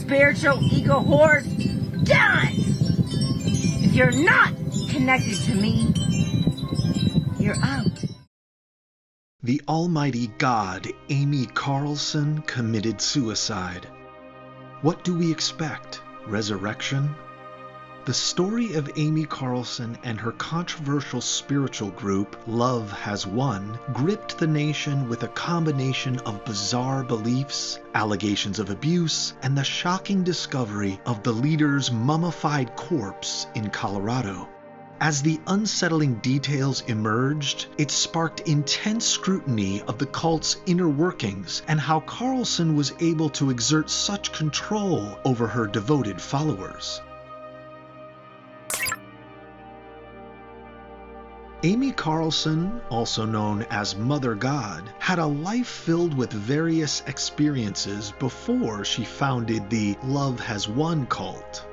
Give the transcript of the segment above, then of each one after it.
spiritual ego horse. Done! If you're not connected to me, you're out. The almighty God, Amy Carlson, committed suicide. What do we expect? Resurrection? The story of Amy Carlson and her controversial spiritual group, Love Has Won, gripped the nation with a combination of bizarre beliefs, allegations of abuse, and the shocking discovery of the leader's mummified corpse in Colorado. As the unsettling details emerged, it sparked intense scrutiny of the cult's inner workings and how Carlson was able to exert such control over her devoted followers. Amy Carlson, also known as Mother God, had a life filled with various experiences before she founded the Love Has Won cult.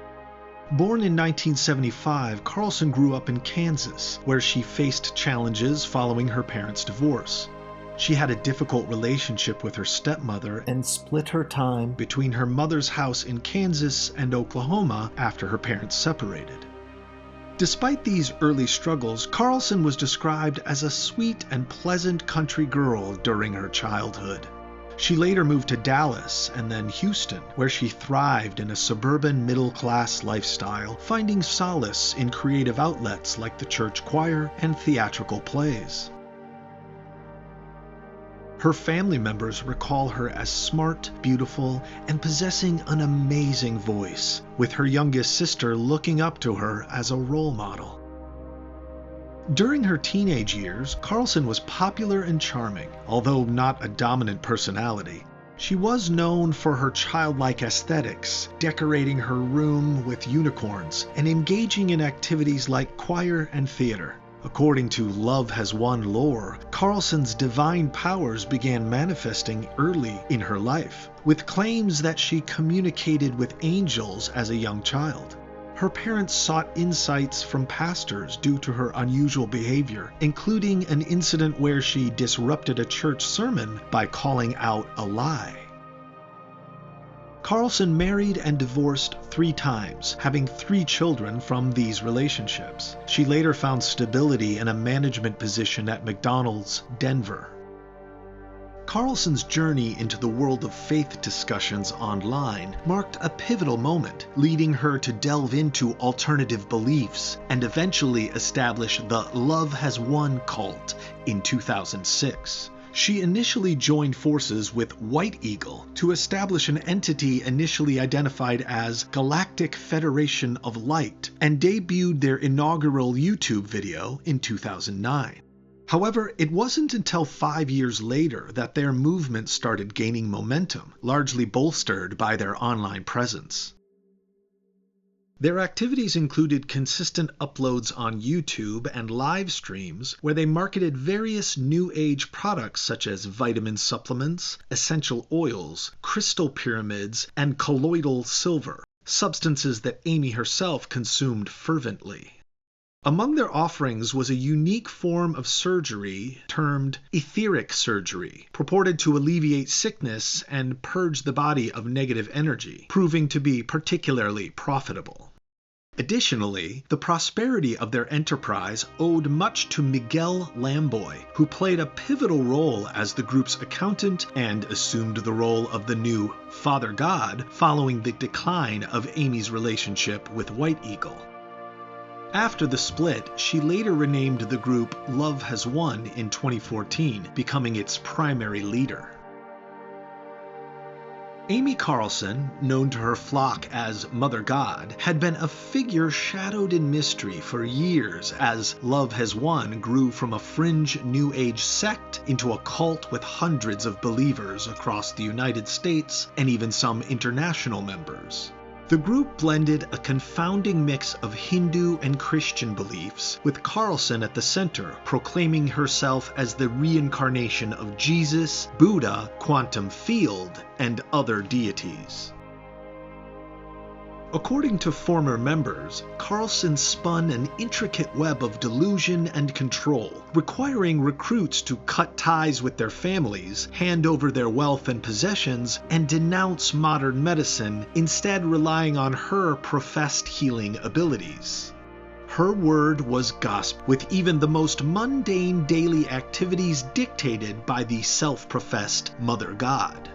Born in 1975, Carlson grew up in Kansas, where she faced challenges following her parents' divorce. She had a difficult relationship with her stepmother and split her time between her mother's house in Kansas and Oklahoma after her parents separated. Despite these early struggles, Carlson was described as a sweet and pleasant country girl during her childhood. She later moved to Dallas and then Houston, where she thrived in a suburban middle-class lifestyle, finding solace in creative outlets like the church choir and theatrical plays. Her family members recall her as smart, beautiful, and possessing an amazing voice, with her youngest sister looking up to her as a role model. During her teenage years, Carlson was popular and charming, although not a dominant personality. She was known for her childlike aesthetics, decorating her room with unicorns, and engaging in activities like choir and theater. According to Love Has Won lore, Carlson's divine powers began manifesting early in her life, with claims that she communicated with angels as a young child. Her parents sought insights from pastors due to her unusual behavior, including an incident where she disrupted a church sermon by calling out a lie. Carlson married and divorced 3 times, having 3 children from these relationships. She later found stability in a management position at McDonald's, Denver. Carlson's journey into the world of faith discussions online marked a pivotal moment, leading her to delve into alternative beliefs and eventually establish the Love Has Won cult in 2006. She initially joined forces with White Eagle to establish an entity initially identified as Galactic Federation of Light and debuted their inaugural YouTube video in 2009. However, it wasn't until 5 years later that their movement started gaining momentum, largely bolstered by their online presence. Their activities included consistent uploads on YouTube and live streams where they marketed various New Age products such as vitamin supplements, essential oils, crystal pyramids, and colloidal silver, substances that Amy herself consumed fervently. Among their offerings was a unique form of surgery termed etheric surgery, purported to alleviate sickness and purge the body of negative energy, proving to be particularly profitable. Additionally, the prosperity of their enterprise owed much to Miguel Lamboy, who played a pivotal role as the group's accountant and assumed the role of the new Father God following the decline of Amy's relationship with White Eagle. After the split, she later renamed the group Love Has Won in 2014, becoming its primary leader. Amy Carlson, known to her flock as Mother God, had been a figure shadowed in mystery for years as Love Has Won grew from a fringe New Age sect into a cult with hundreds of believers across the United States and even some international members. The group blended a confounding mix of Hindu and Christian beliefs, with Carlson at the center, proclaiming herself as the reincarnation of Jesus, Buddha, quantum field, and other deities. According to former members, Carlson spun an intricate web of delusion and control, requiring recruits to cut ties with their families, hand over their wealth and possessions, and denounce modern medicine, instead relying on her professed healing abilities. Her word was gospel, with even the most mundane daily activities dictated by the self-professed Mother God.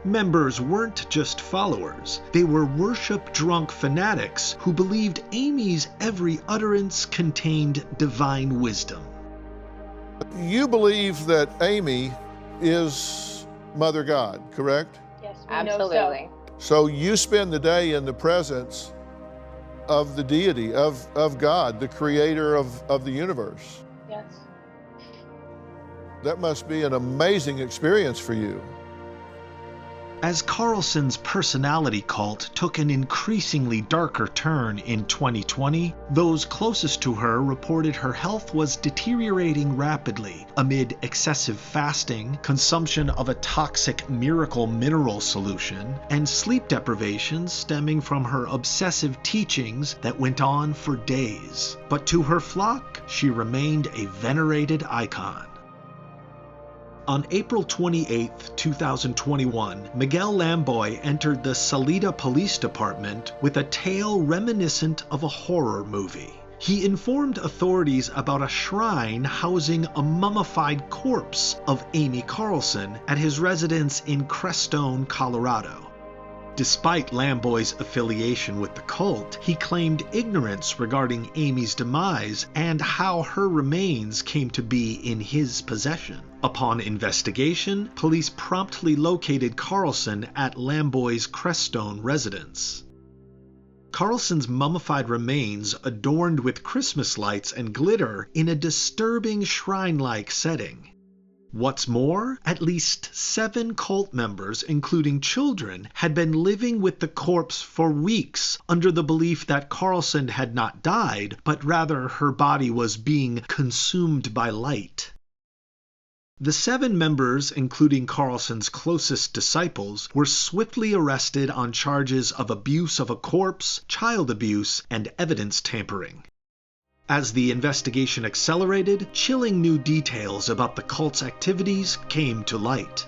Members weren't just followers, they were worship-drunk fanatics who believed Amy's every utterance contained divine wisdom. You believe that Amy is Mother God, correct? Yes, we Absolutely. know So you spend the day in the presence of the deity, of God, the creator of the universe. so. Yes. That must be an amazing experience for you. As Carlson's personality cult took an increasingly darker turn in 2020, those closest to her reported her health was deteriorating rapidly amid excessive fasting, consumption of a toxic miracle mineral solution, and sleep deprivation stemming from her obsessive teachings that went on for days. But to her flock, she remained a venerated icon. On April 28, 2021, Miguel Lamboy entered the Salida Police Department with a tale reminiscent of a horror movie. He informed authorities about a shrine housing a mummified corpse of Amy Carlson at his residence in Crestone, Colorado. Despite Lamboy's affiliation with the cult, he claimed ignorance regarding Amy's demise and how her remains came to be in his possession. Upon investigation, police promptly located Carlson at Lamboy's Crestone residence. Carlson's mummified remains adorned with Christmas lights and glitter in a disturbing shrine-like setting. What's more, at least 7 cult members, including children, had been living with the corpse for weeks under the belief that Carlson had not died, but rather her body was being consumed by light. The 7 members, including Carlson's closest disciples, were swiftly arrested on charges of abuse of a corpse, child abuse, and evidence tampering. As the investigation accelerated, chilling new details about the cult's activities came to light.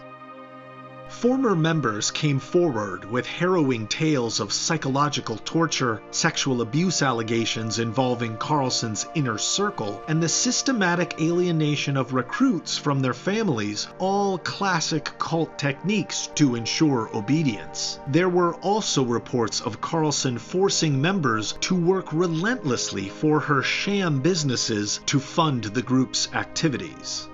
Former members came forward with harrowing tales of psychological torture, sexual abuse allegations involving Carlson's inner circle, and the systematic alienation of recruits from their families, all classic cult techniques to ensure obedience. There were also reports of Carlson forcing members to work relentlessly for her sham businesses to fund the group's activities.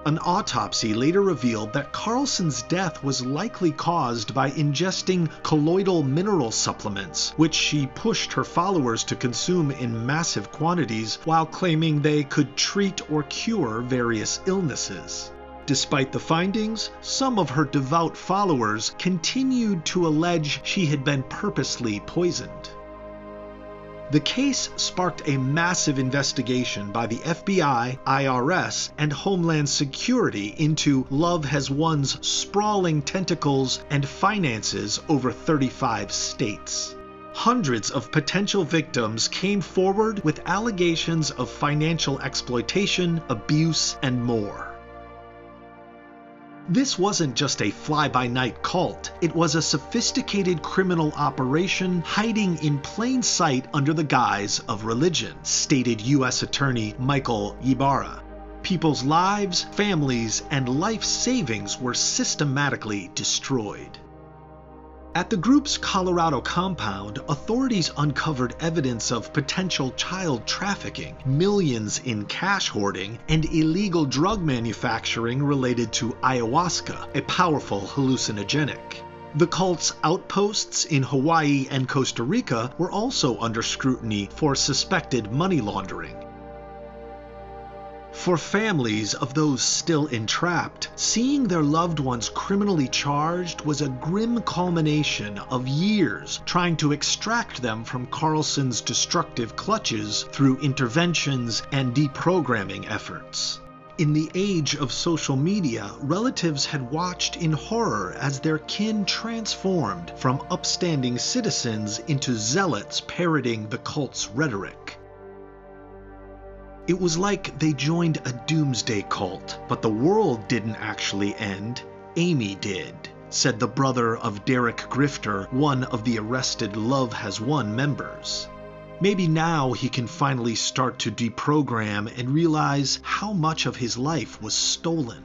An autopsy later revealed that Carlson's death was likely caused by ingesting colloidal mineral supplements, which she pushed her followers to consume in massive quantities while claiming they could treat or cure various illnesses. Despite the findings, some of her devout followers continued to allege she had been purposely poisoned. The case sparked a massive investigation by the FBI, IRS, and Homeland Security into Love Has Won's sprawling tentacles and finances over 35 states. Hundreds of potential victims came forward with allegations of financial exploitation, abuse, and more. This wasn't just a fly-by-night cult, it was a sophisticated criminal operation hiding in plain sight under the guise of religion, stated U.S. Attorney Michael Ybarra. People's lives, families, and life savings were systematically destroyed. At the group's Colorado compound, authorities uncovered evidence of potential child trafficking, millions in cash hoarding, and illegal drug manufacturing related to ayahuasca, a powerful hallucinogenic. The cult's outposts in Hawaii and Costa Rica were also under scrutiny for suspected money laundering. For families of those still entrapped, seeing their loved ones criminally charged was a grim culmination of years trying to extract them from Carlson's destructive clutches through interventions and deprogramming efforts. In the age of social media, relatives had watched in horror as their kin transformed from upstanding citizens into zealots parroting the cult's rhetoric. It was like they joined a doomsday cult, but the world didn't actually end. Amy did, said the brother of Derek Grifter, one of the arrested Love Has Won members. Maybe now he can finally start to deprogram and realize how much of his life was stolen.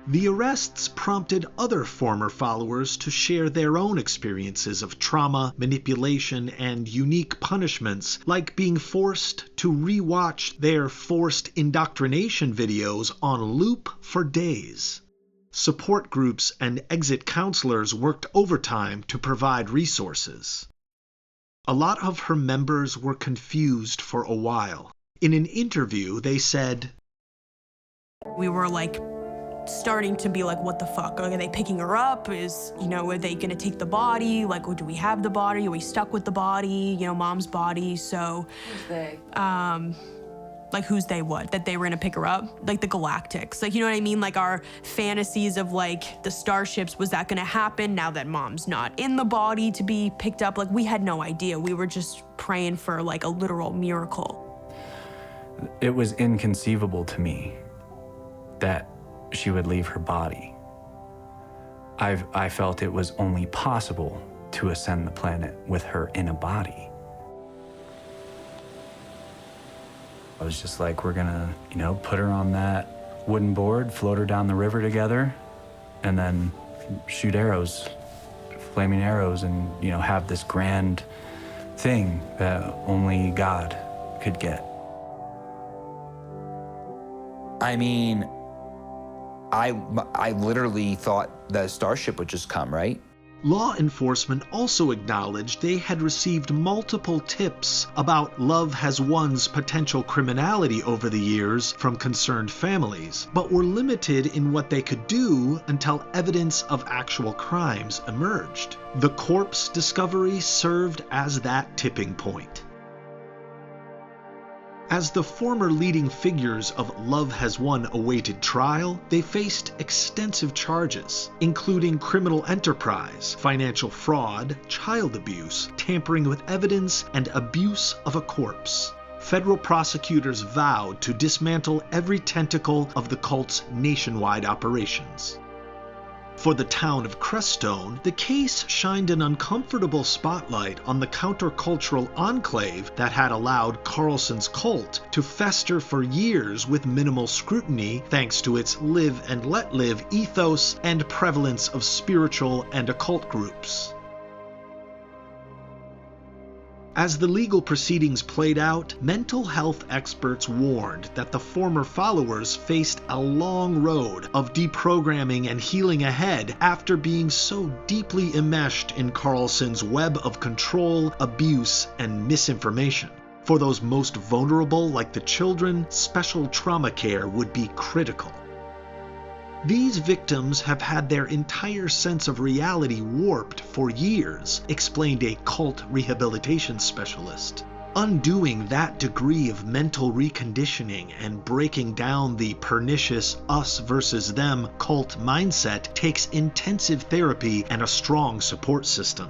The arrests prompted other former followers to share their own experiences of trauma, manipulation, and unique punishments, like being forced to re-watch their forced indoctrination videos on loop for days. Support groups and exit counselors worked overtime to provide resources. A lot of her members were confused for a while. In an interview, they said, "We were starting to be like, what the fuck? Are they picking her up? Are they gonna take the body? Do we have the body? Are we stuck with the body? Mom's body." So, Who's they? Who's they what? That they were gonna pick her up? The Galactics. You know what I mean? Our fantasies of the starships, was that gonna happen now that Mom's not in the body to be picked up? We had no idea. We were just praying for a literal miracle. It was inconceivable to me that she would leave her body. I felt it was only possible to ascend the planet with her in a body. I was just like, we're gonna, put her on that wooden board, float her down the river together, and then shoot arrows, flaming arrows, and, have this grand thing that only God could get. I mean, I literally thought the starship would just come, right? Law enforcement also acknowledged they had received multiple tips about Love Has Won's potential criminality over the years from concerned families, but were limited in what they could do until evidence of actual crimes emerged. The corpse discovery served as that tipping point. As the former leading figures of Love Has Won awaited trial, they faced extensive charges, including criminal enterprise, financial fraud, child abuse, tampering with evidence, and abuse of a corpse. Federal prosecutors vowed to dismantle every tentacle of the cult's nationwide operations. For the town of Crestone, the case shined an uncomfortable spotlight on the countercultural enclave that had allowed Carlson's cult to fester for years with minimal scrutiny thanks to its live and let live ethos and prevalence of spiritual and occult groups. As the legal proceedings played out, mental health experts warned that the former followers faced a long road of deprogramming and healing ahead after being so deeply enmeshed in Carlson's web of control, abuse, and misinformation. For those most vulnerable, like the children, special trauma care would be critical. These victims have had their entire sense of reality warped for years, explained a cult rehabilitation specialist. Undoing that degree of mental reconditioning and breaking down the pernicious us versus them cult mindset takes intensive therapy and a strong support system.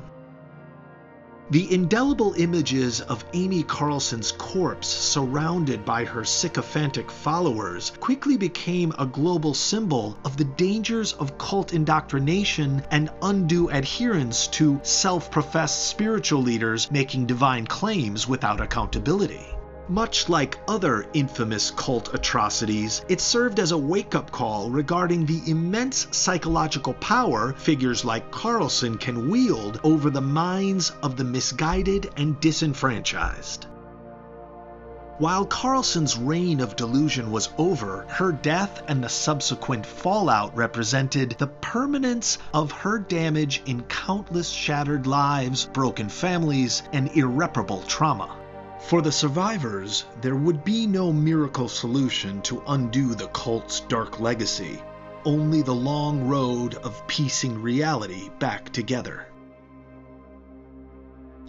The indelible images of Amy Carlson's corpse surrounded by her sycophantic followers quickly became a global symbol of the dangers of cult indoctrination and undue adherence to self-professed spiritual leaders making divine claims without accountability. Much like other infamous cult atrocities, it served as a wake-up call regarding the immense psychological power figures like Carlson can wield over the minds of the misguided and disenfranchised. While Carlson's reign of delusion was over, her death and the subsequent fallout represented the permanence of her damage in countless shattered lives, broken families, and irreparable trauma. For the survivors, there would be no miracle solution to undo the cult's dark legacy, only the long road of piecing reality back together.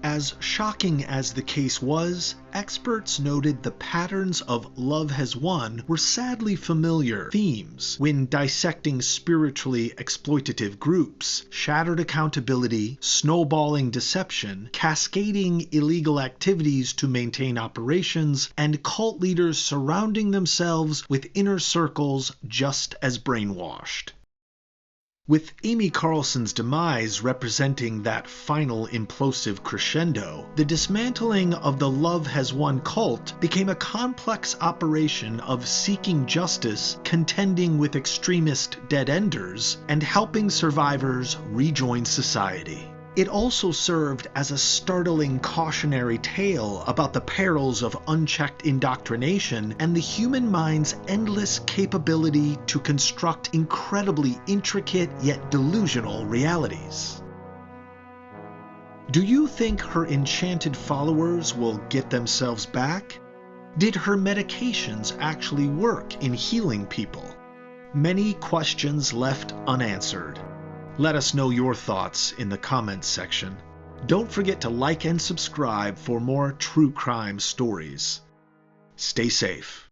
As shocking as the case was, experts noted the patterns of love has won were sadly familiar themes when dissecting spiritually exploitative groups: shattered accountability, snowballing deception, cascading illegal activities to maintain operations, and cult leaders surrounding themselves with inner circles just as brainwashed. With Amy Carlson's demise representing that final implosive crescendo, the dismantling of the Love Has Won cult became a complex operation of seeking justice, contending with extremist dead-enders, and helping survivors rejoin society. It also served as a startling cautionary tale about the perils of unchecked indoctrination and the human mind's endless capability to construct incredibly intricate yet delusional realities. Do you think her enchanted followers will get themselves back? Did her medications actually work in healing people? Many questions left unanswered. Let us know your thoughts in the comments section. Don't forget to like and subscribe for more true crime stories. Stay safe.